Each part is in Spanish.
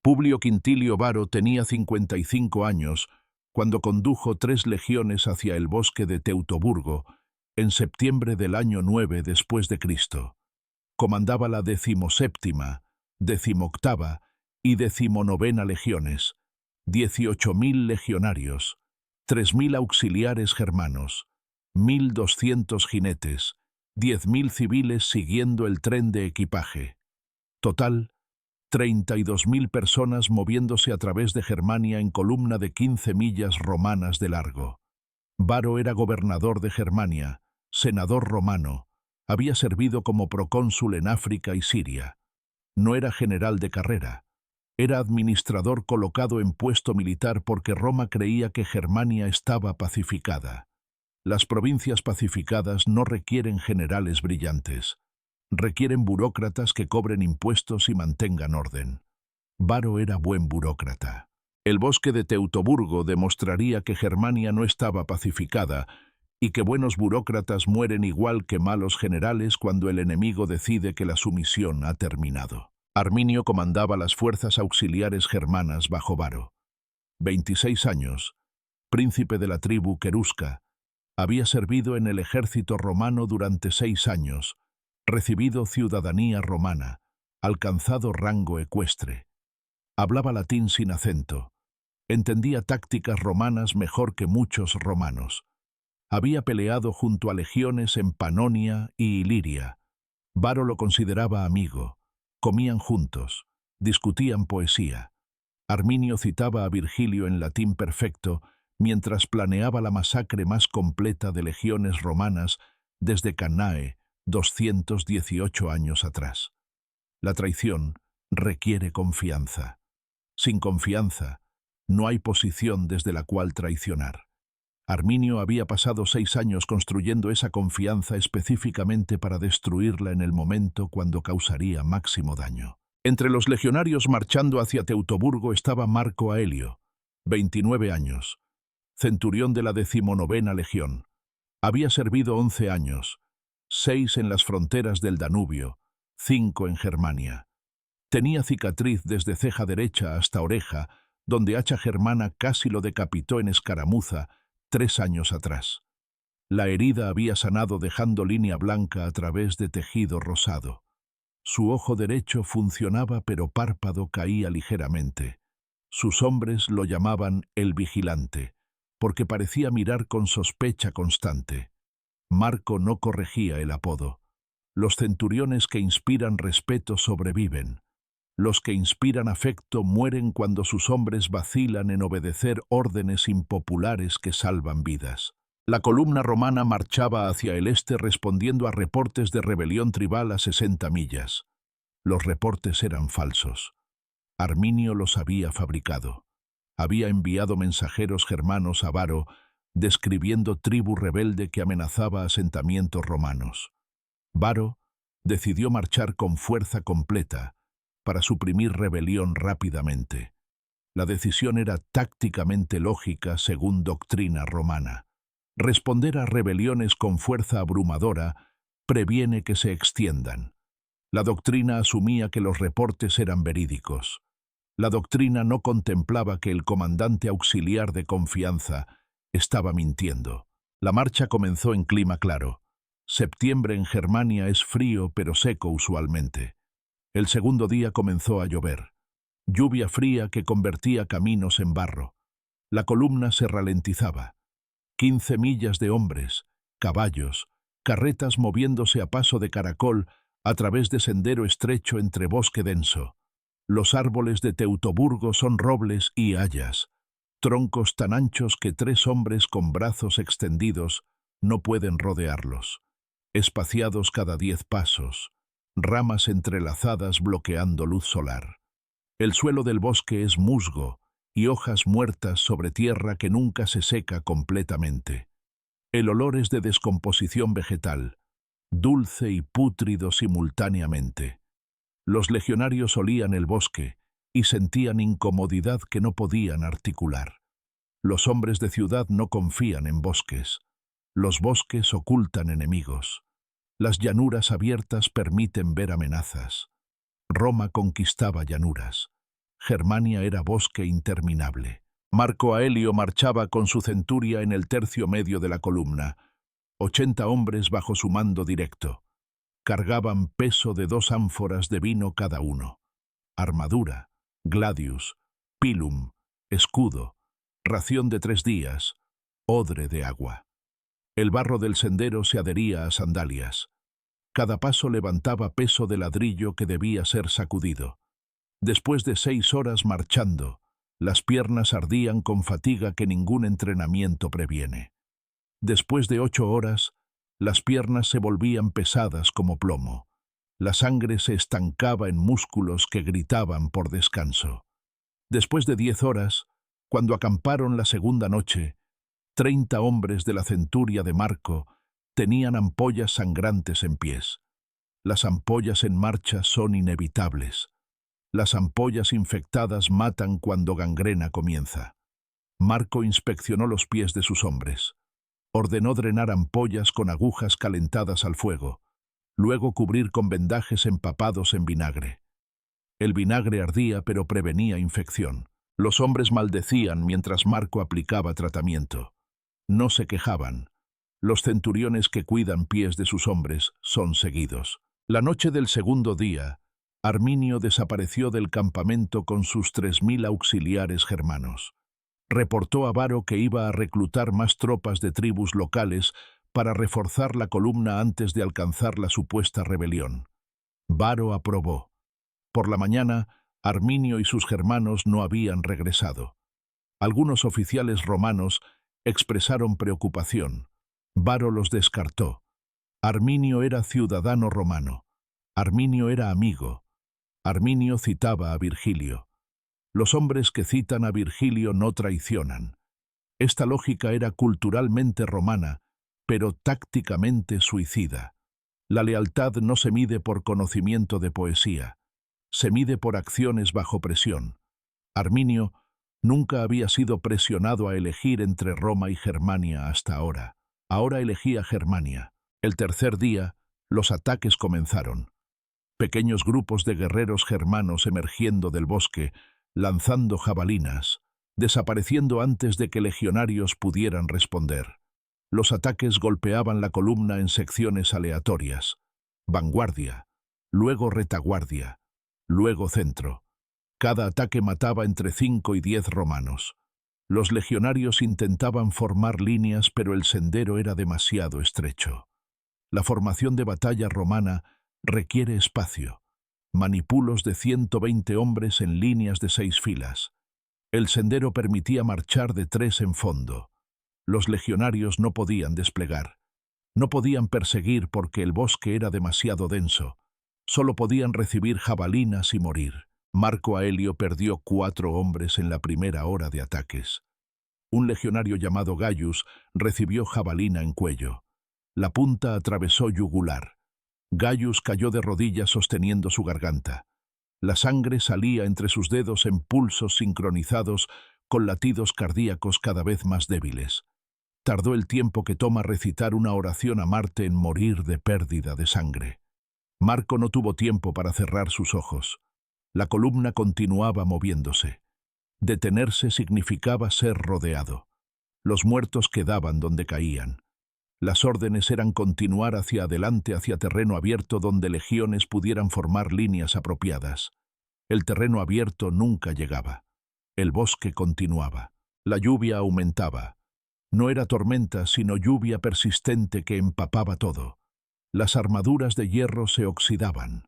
Publio Quintilio Varo tenía 55 años cuando condujo 3 legiones hacia el bosque de Teutoburgo en septiembre del año 9 después de Cristo. Comandaba la 17ª, 18ª y 19ª legiones, 18.000 legionarios, 3.000 auxiliares germanos, 1.200 jinetes, 10.000 civiles siguiendo el tren de equipaje. Total, 32.000 personas moviéndose a través de Germania en columna de 15 millas romanas de largo. Varo era gobernador de Germania, senador romano, había servido como procónsul en África y Siria. No era general de carrera, era administrador colocado en puesto militar porque Roma creía que Germania estaba pacificada. Las provincias pacificadas no requieren generales brillantes. Requieren burócratas que cobren impuestos y mantengan orden. Varo era buen burócrata. El bosque de Teutoburgo demostraría que Germania no estaba pacificada y que buenos burócratas mueren igual que malos generales cuando el enemigo decide que la sumisión ha terminado. Arminio comandaba las fuerzas auxiliares germanas bajo Varo. 26 años, príncipe de la tribu querusca, había servido en el ejército romano durante 6 años, recibido ciudadanía romana, alcanzado rango ecuestre. Hablaba latín sin acento. Entendía tácticas romanas mejor que muchos romanos. Había peleado junto a legiones en Panonia y Iliria. Varo lo consideraba amigo. Comían juntos. Discutían poesía. Arminio citaba a Virgilio en latín perfecto mientras planeaba la masacre más completa de legiones romanas desde Cannae, 218 años atrás. La traición requiere confianza. Sin confianza, no hay posición desde la cual traicionar. Arminio había pasado 6 años construyendo esa confianza específicamente para destruirla en el momento cuando causaría máximo daño. Entre los legionarios marchando hacia Teutoburgo estaba Marco Aelio, 29 años, centurión de la 19ª legión. Había servido 11 años, 6 en las fronteras del Danubio, 5 en Germania. Tenía cicatriz desde ceja derecha hasta oreja, donde hacha germana casi lo decapitó en escaramuza 3 años atrás. La herida había sanado dejando línea blanca a través de tejido rosado. Su ojo derecho funcionaba pero párpado caía ligeramente. Sus hombres lo llamaban el vigilante, porque parecía mirar con sospecha constante. Marco no corregía el apodo. Los centuriones que inspiran respeto sobreviven. Los que inspiran afecto mueren cuando sus hombres vacilan en obedecer órdenes impopulares que salvan vidas. La columna romana marchaba hacia el este respondiendo a reportes de rebelión tribal a 60 millas. Los reportes eran falsos. Arminio los había fabricado. Había enviado mensajeros germanos a Varo describiendo tribu rebelde que amenazaba asentamientos romanos. Varo decidió marchar con fuerza completa para suprimir rebelión rápidamente. La decisión era tácticamente lógica según doctrina romana. Responder a rebeliones con fuerza abrumadora previene que se extiendan. La doctrina asumía que los reportes eran verídicos. La doctrina no contemplaba que el comandante auxiliar de confianza estaba mintiendo. La marcha comenzó en clima claro. Septiembre en Germania es frío pero seco usualmente. El segundo día comenzó a llover. Lluvia fría que convertía caminos en barro. La columna se ralentizaba. 15 millas de hombres, caballos, carretas moviéndose a paso de caracol a través de sendero estrecho entre bosque denso. Los árboles de Teutoburgo son robles y hayas, troncos tan anchos que 3 hombres con brazos extendidos no pueden rodearlos, espaciados cada 10 pasos, ramas entrelazadas bloqueando luz solar. El suelo del bosque es musgo y hojas muertas sobre tierra que nunca se seca completamente. El olor es de descomposición vegetal, dulce y pútrido simultáneamente. Los legionarios olían el bosque y sentían incomodidad que no podían articular. Los hombres de ciudad no confían en bosques. Los bosques ocultan enemigos. Las llanuras abiertas permiten ver amenazas. Roma conquistaba llanuras. Germania era bosque interminable. Marco Aelio marchaba con su centuria en el tercio medio de la columna, 80 hombres bajo su mando directo. Cargaban peso de 2 ánforas de vino cada uno. Armadura, gladius, pilum, escudo, ración de 3 días, odre de agua. El barro del sendero se adhería a sandalias. Cada paso levantaba peso de ladrillo que debía ser sacudido. Después de 6 horas marchando, las piernas ardían con fatiga que ningún entrenamiento previene. Después de 8 horas, las piernas se volvían pesadas como plomo. La sangre se estancaba en músculos que gritaban por descanso. Después de 10 horas, cuando acamparon la segunda noche, 30 hombres de la centuria de Marco tenían ampollas sangrantes en pies. Las ampollas en marcha son inevitables. Las ampollas infectadas matan cuando gangrena comienza. Marco inspeccionó los pies de sus hombres. Ordenó drenar ampollas con agujas calentadas al fuego, luego cubrir con vendajes empapados en vinagre. El vinagre ardía pero prevenía infección. Los hombres maldecían mientras Marco aplicaba tratamiento. No se quejaban. Los centuriones que cuidan pies de sus hombres son seguidos. La noche del segundo día, Arminio desapareció del campamento con sus 3000 auxiliares germanos. Reportó a Varo que iba a reclutar más tropas de tribus locales para reforzar la columna antes de alcanzar la supuesta rebelión. Varo aprobó. Por la mañana, Arminio y sus germanos no habían regresado. Algunos oficiales romanos expresaron preocupación. Varo los descartó. Arminio era ciudadano romano. Arminio era amigo. Arminio citaba a Virgilio. Los hombres que citan a Virgilio no traicionan. Esta lógica era culturalmente romana, pero tácticamente suicida. La lealtad no se mide por conocimiento de poesía, se mide por acciones bajo presión. Arminio nunca había sido presionado a elegir entre Roma y Germania hasta ahora. Ahora elegía Germania. El tercer día, los ataques comenzaron. Pequeños grupos de guerreros germanos emergiendo del bosque, lanzando jabalinas, desapareciendo antes de que legionarios pudieran responder. Los ataques golpeaban la columna en secciones aleatorias. Vanguardia, luego retaguardia, luego centro. Cada ataque mataba entre 5 y 10 romanos. Los legionarios intentaban formar líneas, pero el sendero era demasiado estrecho. La formación de batalla romana requiere espacio. Manipulos de 120 hombres en líneas de 6 filas. El sendero permitía marchar de 3 en fondo. Los legionarios no podían desplegar. No podían perseguir porque el bosque era demasiado denso. Solo podían recibir jabalinas y morir. Marco Aelio perdió 4 hombres en la primera hora de ataques. Un legionario llamado Gaius recibió jabalina en cuello. La punta atravesó yugular. Gaius cayó de rodillas sosteniendo su garganta. La sangre salía entre sus dedos en pulsos sincronizados con latidos cardíacos cada vez más débiles. Tardó el tiempo que toma recitar una oración a Marte en morir de pérdida de sangre. Marco no tuvo tiempo para cerrar sus ojos. La columna continuaba moviéndose. Detenerse significaba ser rodeado. Los muertos quedaban donde caían. Las órdenes eran continuar hacia adelante hacia terreno abierto donde legiones pudieran formar líneas apropiadas. El terreno abierto nunca llegaba. El bosque continuaba. La lluvia aumentaba. No era tormenta, sino lluvia persistente que empapaba todo. Las armaduras de hierro se oxidaban.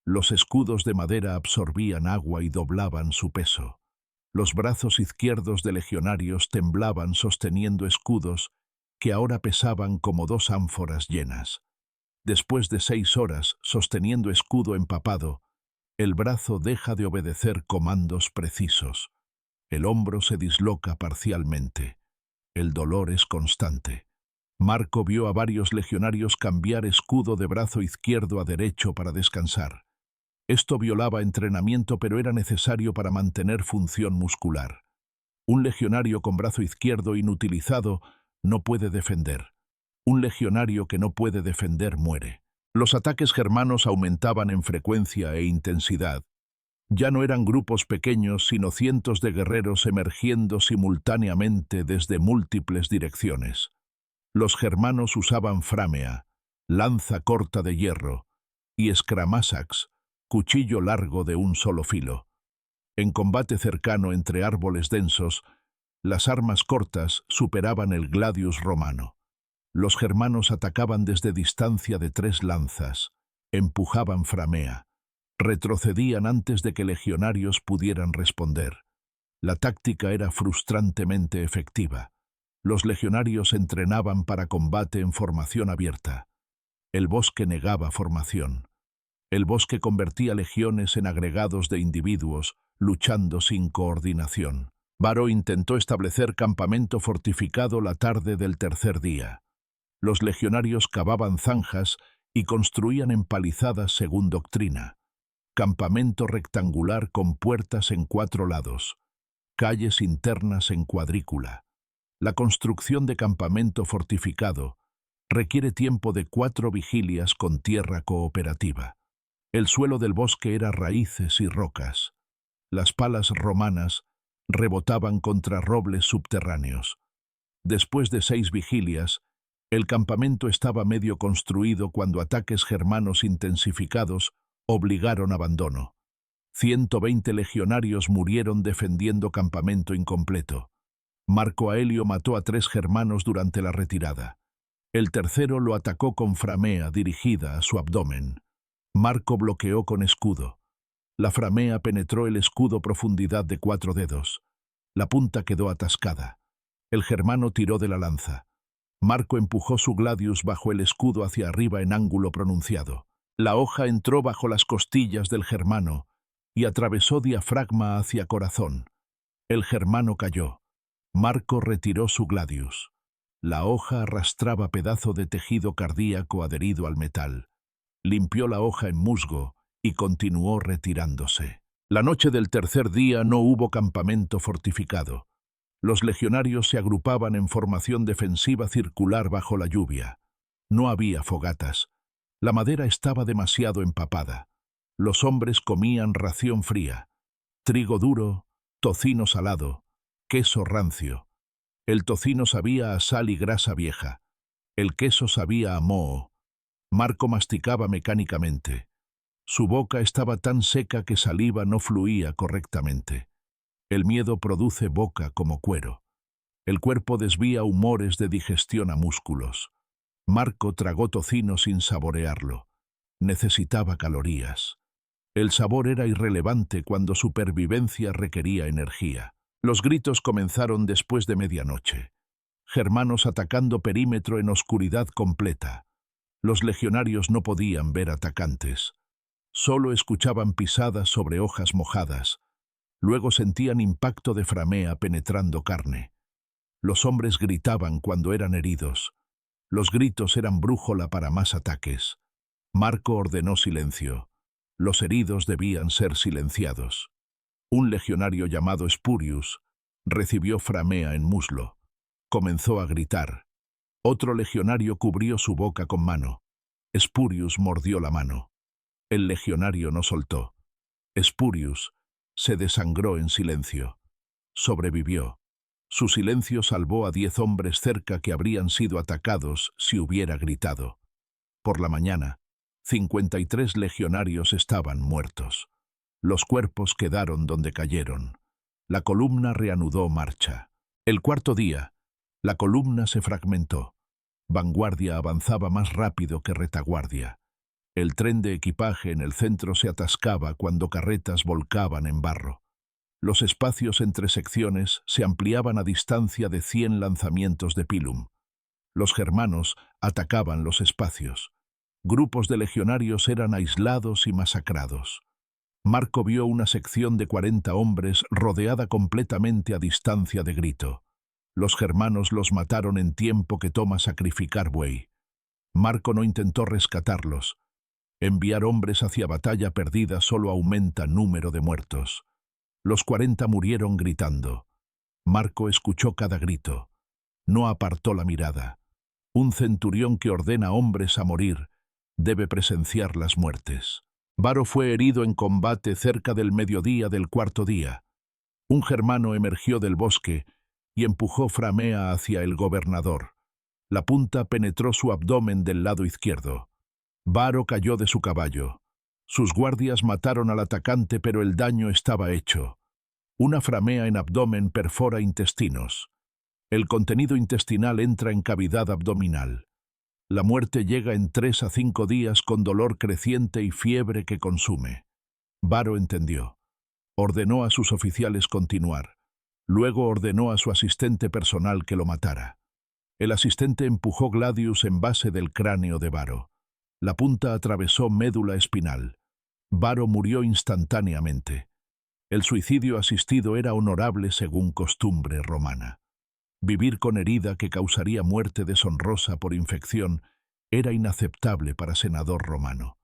Los escudos de madera absorbían agua y doblaban su peso. Los brazos izquierdos de legionarios temblaban sosteniendo escudos que ahora pesaban como 2 ánforas llenas. Después de 6 horas sosteniendo escudo empapado, el brazo deja de obedecer comandos precisos. El hombro se disloca parcialmente. El dolor es constante. Marco vio a varios legionarios cambiar escudo de brazo izquierdo a derecho para descansar. Esto violaba entrenamiento, pero era necesario para mantener función muscular. Un legionario con brazo izquierdo inutilizado no puede defender. Un legionario que no puede defender muere. Los ataques germanos aumentaban en frecuencia e intensidad. Ya no eran grupos pequeños, sino cientos de guerreros emergiendo simultáneamente desde múltiples direcciones. Los germanos usaban framea, lanza corta de hierro, y escramasax, cuchillo largo de un solo filo. En combate cercano entre árboles densos, las armas cortas superaban el gladius romano. Los germanos atacaban desde distancia de 3 lanzas, empujaban framea, retrocedían antes de que legionarios pudieran responder. La táctica era frustrantemente efectiva. Los legionarios entrenaban para combate en formación abierta. El bosque negaba formación. El bosque convertía legiones en agregados de individuos, luchando sin coordinación. Varro intentó establecer campamento fortificado la tarde del tercer día. Los legionarios cavaban zanjas y construían empalizadas según doctrina. Campamento rectangular con puertas en 4 lados. Calles internas en cuadrícula. La construcción de campamento fortificado requiere tiempo de 4 vigilias con tierra cooperativa. El suelo del bosque era raíces y rocas. Las palas romanas rebotaban contra robles subterráneos. Después de 6 vigilias, el campamento estaba medio construido cuando ataques germanos intensificados obligaron abandono. 120 legionarios murieron defendiendo campamento incompleto. Marco Aelio mató a 3 germanos durante la retirada. El tercero lo atacó con framea dirigida a su abdomen. Marco bloqueó con escudo. La framea penetró el escudo profundidad de 4 dedos. La punta quedó atascada. El germano tiró de la lanza. Marco empujó su gladius bajo el escudo hacia arriba en ángulo pronunciado. La hoja entró bajo las costillas del germano y atravesó diafragma hacia corazón. El germano cayó. Marco retiró su gladius. La hoja arrastraba pedazo de tejido cardíaco adherido al metal. Limpió la hoja en musgo y continuó retirándose. La noche del tercer día no hubo campamento fortificado. Los legionarios se agrupaban en formación defensiva circular bajo la lluvia. No había fogatas. La madera estaba demasiado empapada. Los hombres comían ración fría, trigo duro, tocino salado, queso rancio. El tocino sabía a sal y grasa vieja. El queso sabía a moho. Marco masticaba mecánicamente. Su boca estaba tan seca que saliva no fluía correctamente. El miedo produce boca como cuero. El cuerpo desvía humores de digestión a músculos. Marco tragó tocino sin saborearlo. Necesitaba calorías. El sabor era irrelevante cuando supervivencia requería energía. Los gritos comenzaron después de medianoche. Germanos atacando perímetro en oscuridad completa. Los legionarios no podían ver atacantes. Solo escuchaban pisadas sobre hojas mojadas. Luego sentían impacto de framea penetrando carne. Los hombres gritaban cuando eran heridos. Los gritos eran brújula para más ataques. Marco ordenó silencio. Los heridos debían ser silenciados. Un legionario llamado Spurius recibió framea en muslo. Comenzó a gritar. Otro legionario cubrió su boca con mano. Spurius mordió la mano. El legionario no soltó. Spurius se desangró en silencio. Sobrevivió. Su silencio salvó a 10 hombres cerca que habrían sido atacados si hubiera gritado. Por la mañana, 53 legionarios estaban muertos. Los cuerpos quedaron donde cayeron. La columna reanudó marcha. El cuarto día, la columna se fragmentó. Vanguardia avanzaba más rápido que retaguardia. El tren de equipaje en el centro se atascaba cuando carretas volcaban en barro. Los espacios entre secciones se ampliaban a distancia de 100 lanzamientos de pilum. Los germanos atacaban los espacios. Grupos de legionarios eran aislados y masacrados. Marco vio una sección de 40 hombres rodeada completamente a distancia de grito. Los germanos los mataron en tiempo que toma sacrificar buey. Marco no intentó rescatarlos. Enviar hombres hacia batalla perdida solo aumenta número de muertos. Los 40 murieron gritando. Marco escuchó cada grito. No apartó la mirada. Un centurión que ordena hombres a morir debe presenciar las muertes. Varo fue herido en combate cerca del mediodía del cuarto día. Un germano emergió del bosque y empujó Framea hacia el gobernador. La punta penetró su abdomen del lado izquierdo. Varo cayó de su caballo. Sus guardias mataron al atacante, pero el daño estaba hecho. Una framea en abdomen perfora intestinos. El contenido intestinal entra en cavidad abdominal. La muerte llega en 3 a 5 días con dolor creciente y fiebre que consume. Varo entendió. Ordenó a sus oficiales continuar. Luego ordenó a su asistente personal que lo matara. El asistente empujó Gladius en base del cráneo de Varo. La punta atravesó médula espinal. Varo murió instantáneamente. El suicidio asistido era honorable según costumbre romana. Vivir con herida que causaría muerte deshonrosa por infección era inaceptable para senador romano.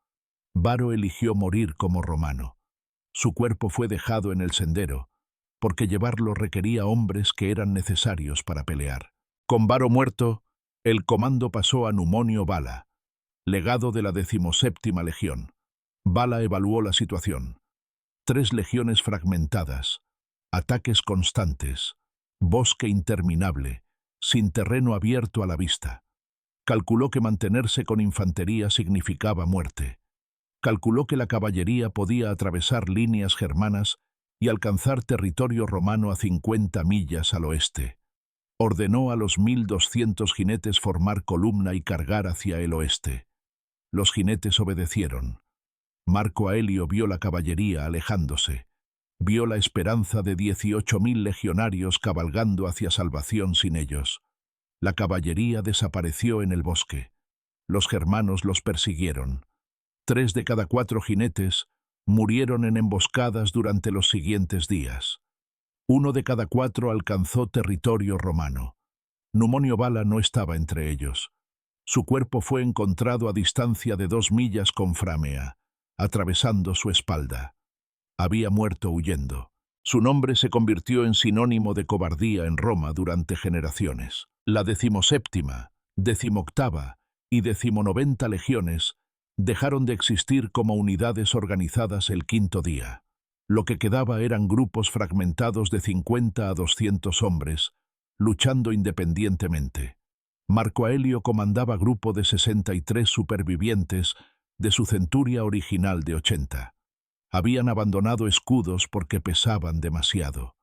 Varo eligió morir como romano. Su cuerpo fue dejado en el sendero, porque llevarlo requería hombres que eran necesarios para pelear. Con Varo muerto, el comando pasó a Numonio Bala, legado de la 17ª legión. Bala evaluó la situación. 3 legiones fragmentadas, ataques constantes, bosque interminable, sin terreno abierto a la vista. Calculó que mantenerse con infantería significaba muerte. Calculó que la caballería podía atravesar líneas germanas y alcanzar territorio romano a 50 millas al oeste. Ordenó a los 1.200 jinetes formar columna y cargar hacia el oeste. Los jinetes obedecieron. Marco Aelio vio la caballería alejándose. Vio la esperanza de 18.000 legionarios cabalgando hacia salvación sin ellos. La caballería desapareció en el bosque. Los germanos los persiguieron. 3 de cada 4 jinetes murieron en emboscadas durante los siguientes días. 1 de cada 4 alcanzó territorio romano. Numonio Bala no estaba entre ellos. Su cuerpo fue encontrado a distancia de 2 millas con Framea, atravesando su espalda. Había muerto huyendo. Su nombre se convirtió en sinónimo de cobardía en Roma durante generaciones. La 17ª, 18ª y 19ª legiones dejaron de existir como unidades organizadas el 5º día. Lo que quedaba eran grupos fragmentados de 50 a 200 hombres, luchando independientemente. Marco Aelio comandaba grupo de 63 supervivientes de su centuria original de 80. Habían abandonado escudos porque pesaban demasiado.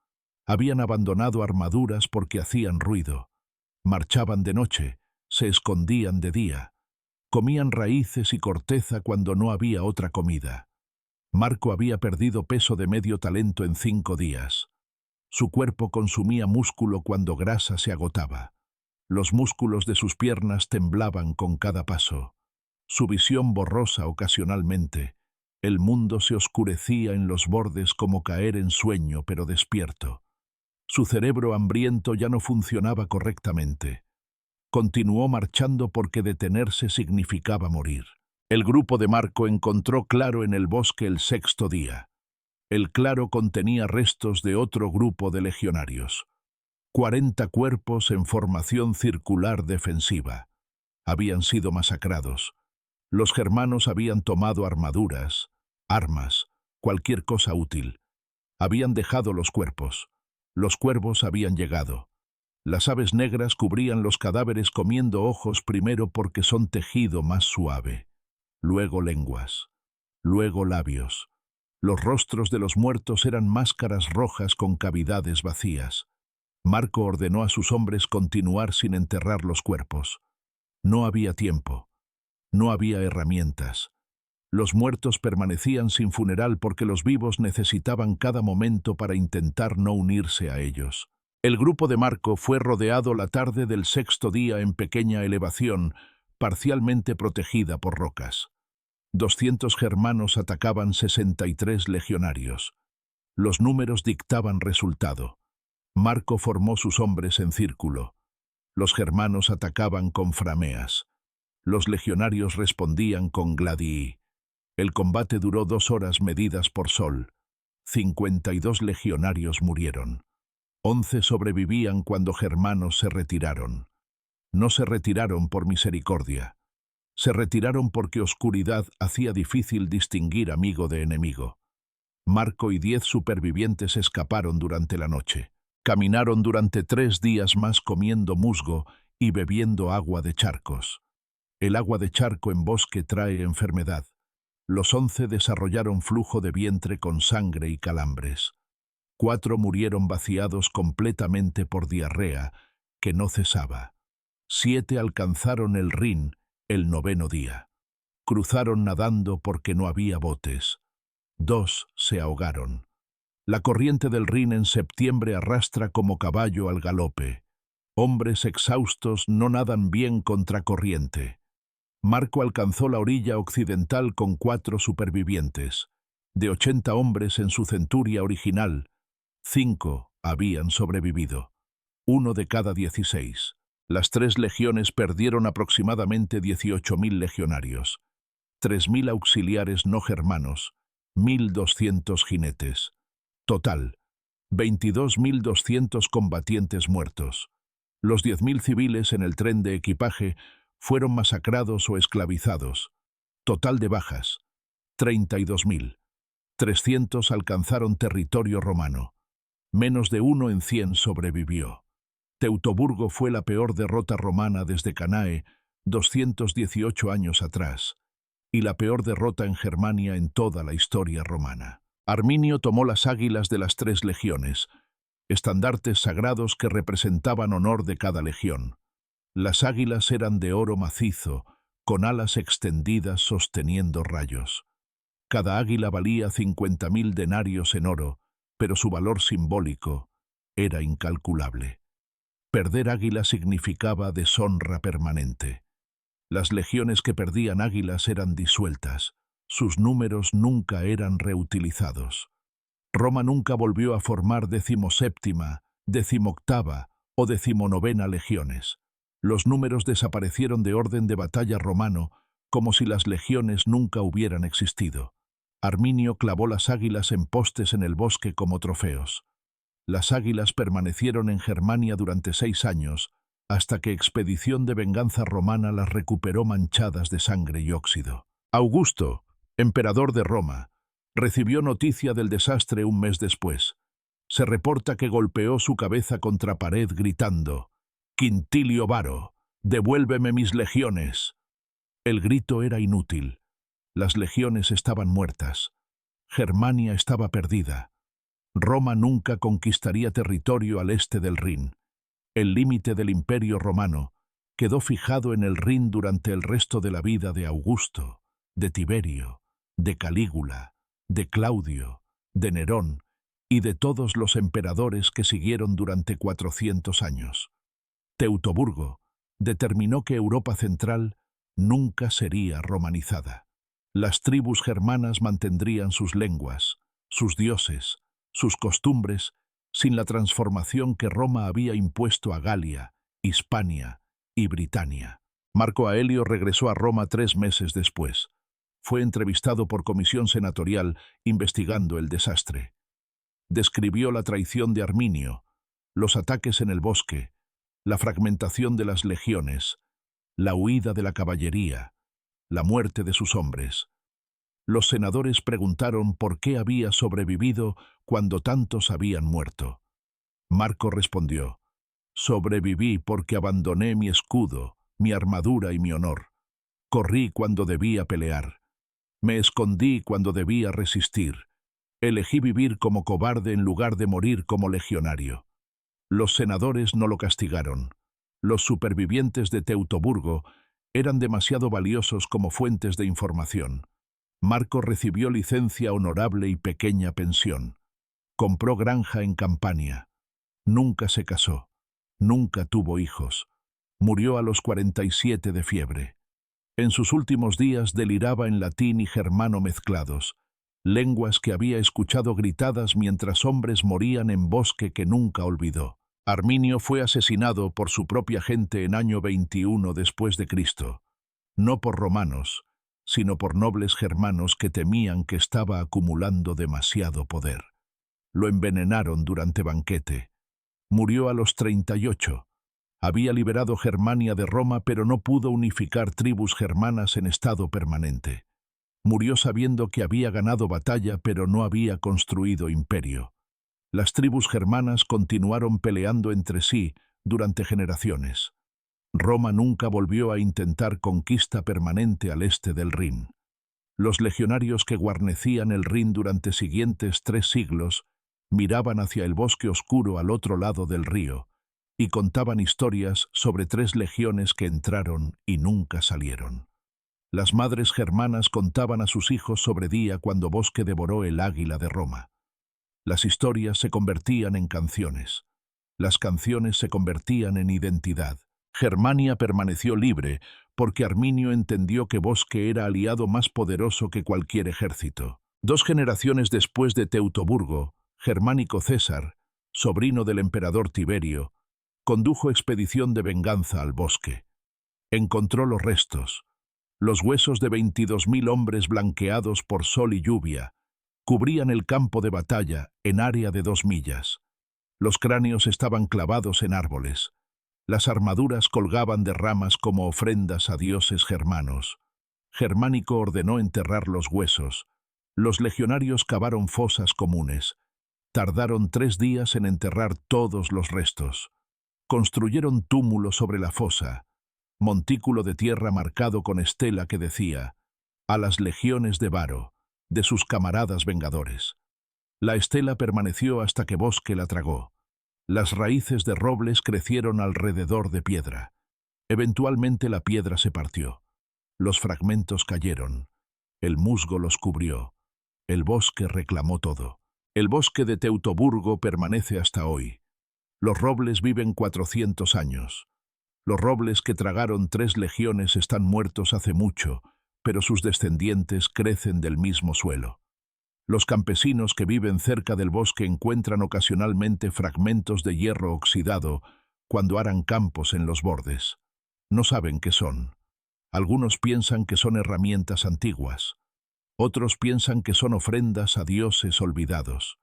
Habían abandonado armaduras porque hacían ruido. Marchaban de noche, se escondían de día. Comían raíces y corteza cuando no había otra comida. Marco había perdido peso de medio talento en 5 días. Su cuerpo consumía músculo cuando grasa se agotaba. Los músculos de sus piernas temblaban con cada paso. Su visión borrosa ocasionalmente. El mundo se oscurecía en los bordes como caer en sueño pero despierto. Su cerebro hambriento ya no funcionaba correctamente. Continuó marchando porque detenerse significaba morir. El grupo de Marco encontró claro en el bosque el 6º día. El claro contenía restos de otro grupo de legionarios. 40 cuerpos en formación circular defensiva. Habían sido masacrados. Los germanos habían tomado armaduras, armas, cualquier cosa útil. Habían dejado los cuerpos. Los cuervos habían llegado. Las aves negras cubrían los cadáveres comiendo ojos primero porque son tejido más suave. Luego lenguas. Luego labios. Los rostros de los muertos eran máscaras rojas con cavidades vacías. Marco ordenó a sus hombres continuar sin enterrar los cuerpos. No había tiempo. No había herramientas. Los muertos permanecían sin funeral porque los vivos necesitaban cada momento para intentar no unirse a ellos. El grupo de Marco fue rodeado la tarde del 6º día en pequeña elevación, parcialmente protegida por rocas. 200 germanos atacaban 63 legionarios. Los números dictaban resultado. Marco formó sus hombres en círculo. Los germanos atacaban con frameas. Los legionarios respondían con gladii. El combate duró 2 horas medidas por sol. 52 legionarios murieron. 11 sobrevivían cuando germanos se retiraron. No se retiraron por misericordia. Se retiraron porque oscuridad hacía difícil distinguir amigo de enemigo. Marco y 10 supervivientes escaparon durante la noche. Caminaron durante 3 días más comiendo musgo y bebiendo agua de charcos. El agua de charco en bosque trae enfermedad. Los 11 desarrollaron flujo de vientre con sangre y calambres. 4 murieron vaciados completamente por diarrea, que no cesaba. 7 alcanzaron el Rin el 9º día. Cruzaron nadando porque no había botes. 2 se ahogaron. La corriente del Rin en septiembre arrastra como caballo al galope. Hombres exhaustos no nadan bien contra corriente. Marco alcanzó la orilla occidental con 4 supervivientes. De 80 hombres en su centuria original, 5 habían sobrevivido. 1 de cada 16. Las 3 legiones perdieron aproximadamente 18.000 legionarios, 3.000 auxiliares no germanos, 1.200 jinetes. Total, 22.200 combatientes muertos. Los 10.000 civiles en el tren de equipaje fueron masacrados o esclavizados. Total de bajas, 32.000. 300 alcanzaron territorio romano. Menos de 1 en 100 sobrevivió. Teutoburgo fue la peor derrota romana desde Canae, 218 años atrás, y la peor derrota en Germania en toda la historia romana. Arminio tomó las águilas de las 3 legiones, estandartes sagrados que representaban honor de cada legión. Las águilas eran de oro macizo, con alas extendidas sosteniendo rayos. Cada águila valía 50.000 denarios en oro, pero su valor simbólico era incalculable. Perder águila significaba deshonra permanente. Las legiones que perdían águilas eran disueltas. Sus números nunca eran reutilizados. Roma nunca volvió a formar 17ª, 18ª o 19ª legiones. Los números desaparecieron de orden de batalla romano, como si las legiones nunca hubieran existido. Arminio clavó las águilas en postes en el bosque como trofeos. Las águilas permanecieron en Germania durante 6 años, hasta que expedición de venganza romana las recuperó manchadas de sangre y óxido. Augusto, emperador de Roma, recibió noticia del desastre un mes después. Se reporta que golpeó su cabeza contra pared gritando: «Quintilio Varo, devuélveme mis legiones». El grito era inútil. Las legiones estaban muertas. Germania estaba perdida. Roma nunca conquistaría territorio al este del Rin. El límite del Imperio Romano quedó fijado en el Rin durante el resto de la vida de Augusto, de Tiberio, de Calígula, de Claudio, de Nerón y de todos los emperadores que siguieron durante 400 años. Teutoburgo determinó que Europa Central nunca sería romanizada. Las tribus germanas mantendrían sus lenguas, sus dioses, sus costumbres, sin la transformación que Roma había impuesto a Galia, Hispania y Britania. Marco Aelio regresó a Roma 3 meses después. Fue entrevistado por comisión senatorial investigando el desastre. Describió la traición de Arminio, los ataques en el bosque, la fragmentación de las legiones, la huida de la caballería, la muerte de sus hombres. Los senadores preguntaron por qué había sobrevivido cuando tantos habían muerto. Marco respondió: «Sobreviví porque abandoné mi escudo, mi armadura y mi honor. Corrí cuando debía pelear. Me escondí cuando debía resistir. Elegí vivir como cobarde en lugar de morir como legionario». Los senadores no lo castigaron. Los supervivientes de Teutoburgo eran demasiado valiosos como fuentes de información. Marco recibió licencia honorable y pequeña pensión. Compró granja en Campania. Nunca se casó. Nunca tuvo hijos. Murió a los 47 de fiebre. En sus últimos días deliraba en latín y germano mezclados, lenguas que había escuchado gritadas mientras hombres morían en bosque que nunca olvidó. Arminio fue asesinado por su propia gente en año 21 después de Cristo, no por romanos, sino por nobles germanos que temían que estaba acumulando demasiado poder. Lo envenenaron durante banquete. Murió a los 38. Había liberado Germania de Roma, pero no pudo unificar tribus germanas en estado permanente. Murió sabiendo que había ganado batalla, pero no había construido imperio. Las tribus germanas continuaron peleando entre sí durante generaciones. Roma nunca volvió a intentar conquista permanente al este del Rin. Los legionarios que guarnecían el Rin durante siguientes 3 siglos miraban hacia el bosque oscuro al otro lado del río y contaban historias sobre 3 legiones que entraron y nunca salieron. Las madres germanas contaban a sus hijos sobre día cuando Bosque devoró el águila de Roma. Las historias se convertían en canciones. Las canciones se convertían en identidad. Germania permaneció libre porque Arminio entendió que Bosque era aliado más poderoso que cualquier ejército. 2 generaciones después de Teutoburgo, Germánico César, sobrino del emperador Tiberio, condujo expedición de venganza al Bosque. Encontró los restos, los huesos de 22.000 hombres blanqueados por sol y lluvia, cubrían el campo de batalla en área de 2 millas. Los cráneos estaban clavados en árboles. Las armaduras colgaban de ramas como ofrendas a dioses germanos. Germánico ordenó enterrar los huesos. Los legionarios cavaron fosas comunes. Tardaron 3 días en enterrar todos los restos. Construyeron túmulo sobre la fosa, montículo de tierra marcado con estela que decía: «A las legiones de Varo, de sus camaradas vengadores». La estela permaneció hasta que Bosque la tragó. Las raíces de robles crecieron alrededor de piedra. Eventualmente la piedra se partió. Los fragmentos cayeron. El musgo los cubrió. El Bosque reclamó todo. El Bosque de Teutoburgo permanece hasta hoy. Los robles viven 400 años. Los robles que tragaron 3 legiones están muertos hace mucho, pero sus descendientes crecen del mismo suelo. Los campesinos que viven cerca del bosque encuentran ocasionalmente fragmentos de hierro oxidado cuando aran campos en los bordes. No saben qué son. Algunos piensan que son herramientas antiguas. Otros piensan que son ofrendas a dioses olvidados.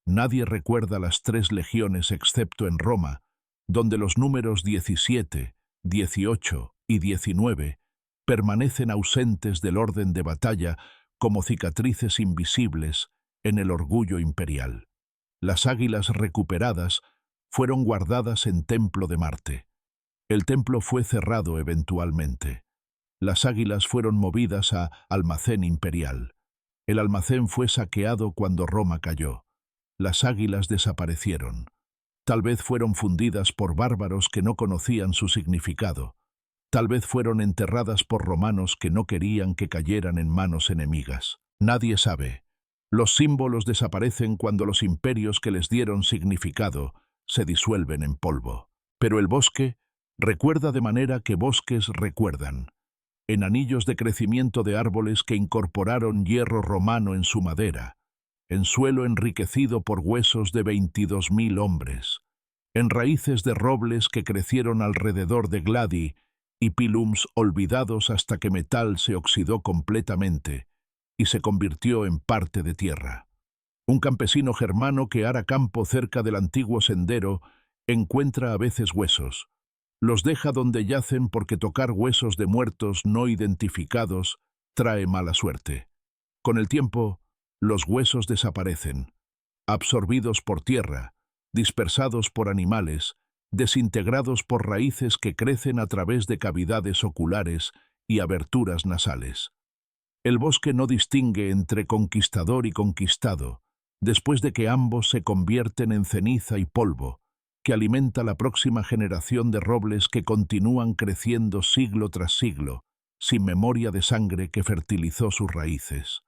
Nadie recuerda las 3 legiones excepto en Roma, donde los números 17, 18 y 19 permanecen ausentes del orden de batalla como cicatrices invisibles en el orgullo imperial. Las águilas recuperadas fueron guardadas en Templo de Marte. El templo fue cerrado eventualmente. Las águilas fueron movidas a Almacén Imperial. El almacén fue saqueado cuando Roma cayó. Las águilas desaparecieron. Tal vez fueron fundidas por bárbaros que no conocían su significado. Tal vez fueron enterradas por romanos que no querían que cayeran en manos enemigas. Nadie sabe. Los símbolos desaparecen cuando los imperios que les dieron significado se disuelven en polvo. Pero el bosque recuerda de manera que bosques recuerdan. En anillos de crecimiento de árboles que incorporaron hierro romano en su madera, en suelo enriquecido por huesos de 22.000 hombres, en raíces de robles que crecieron alrededor de Gladi y pilums olvidados hasta que metal se oxidó completamente y se convirtió en parte de tierra. Un campesino germano que ara campo cerca del antiguo sendero encuentra a veces huesos. Los deja donde yacen porque tocar huesos de muertos no identificados trae mala suerte. Con el tiempo, los huesos desaparecen, absorbidos por tierra, dispersados por animales, desintegrados por raíces que crecen a través de cavidades oculares y aberturas nasales. El bosque no distingue entre conquistador y conquistado, después de que ambos se convierten en ceniza y polvo, que alimenta la próxima generación de robles que continúan creciendo siglo tras siglo, sin memoria de sangre que fertilizó sus raíces.